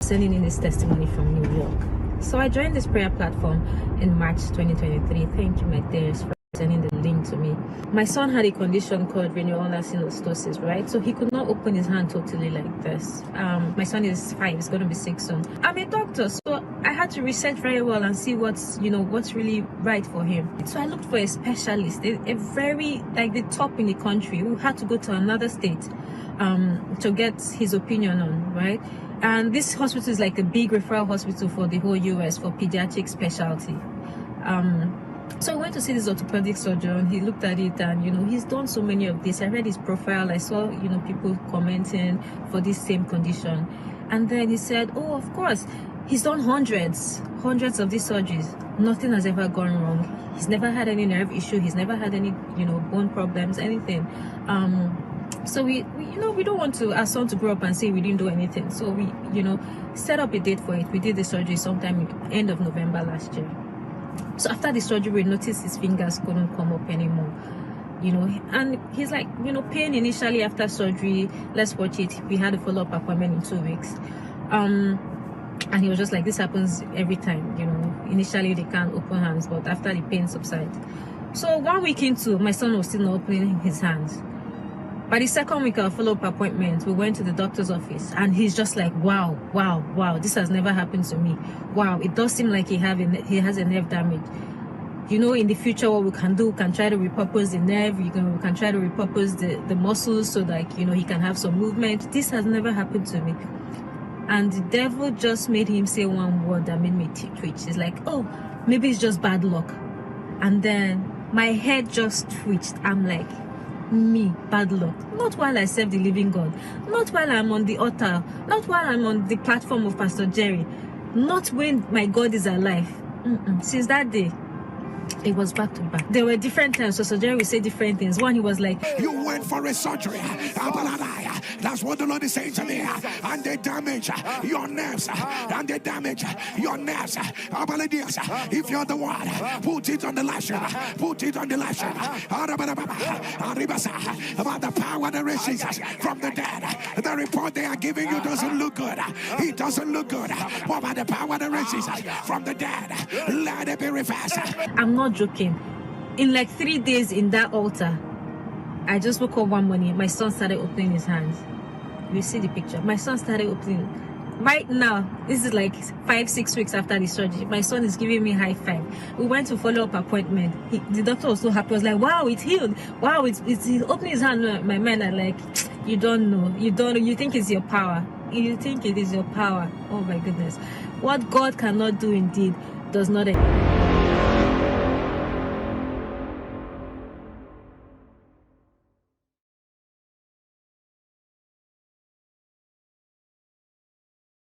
sending in his testimony from New York. So I joined this prayer platform in March 2023. Thank you, my dears, for sending the link to me. My son had a condition called renal synostosis, right? So he could not open his hand totally like this. My son is 5, he's going to be 6 soon. I'm a doctor, so I had to research very well and see what's really right for him. So I looked for a specialist, a very, like the top in the country. We had to go to another state to get his opinion on, right? And this hospital is like a big referral hospital for the whole US for pediatric specialty. So I went to see this orthopedic surgeon. He looked at it and, he's done so many of this. I read his profile. I saw, people commenting for this same condition. And then he said, oh, of course, he's done hundreds of these surgeries. Nothing has ever gone wrong. He's never had any nerve issue. He's never had any, bone problems, anything. So we don't want our son to grow up and say we didn't do anything. So we, set up a date for it. We did the surgery sometime end of November last year. So after the surgery, we noticed his fingers couldn't come up anymore, and he's like, pain initially after surgery. Let's watch it. We had a follow-up appointment in 2 weeks. And he was just like, this happens every time, initially they can't open hands, but after the pain subsides. So 1 week into, my son was still not opening his hands. By the second week of follow-up appointment, we went to the doctor's office, and he's just like, wow, this has never happened to me. Wow, it does seem like he has a nerve damage. In the future, what we can do, we can try to repurpose the nerve, we can try to repurpose the muscles so that, he can have some movement. This has never happened to me. And the devil just made him say one word that made me twitch. It's like, oh, maybe it's just bad luck. And then my head just twitched. I'm like, me, bad luck? Not while I serve the living God, not while I'm on the altar, not while I'm on the platform of Pastor Jerry, not when my God is alive. Since that day, it was back to back. There were different times, so Pastor Jerry would say different things. One, he was like, you went for a surgery. That's what the Lord is saying to me. And they damage your nerves. And they damage your nerves. If you're the one, put it on the lash. Put it on the lash. About the power that raises from the dead. The report they are giving you doesn't look good. It doesn't look good. What about the power that raises from the dead? Let it be reversed. I'm not joking. In like 3 days in that altar, I just woke up one morning, my son started opening his hands. You see the picture. My son started opening. Right now, this is like 5-6 weeks after the surgery. My son is giving me high five. We went to follow-up appointment. The doctor was so happy. I was like, wow, it's healed. Wow, it's opening his hand. My men are like, you don't know. You think it's your power. You think it is your power. Oh my goodness. What God cannot do indeed does not exist.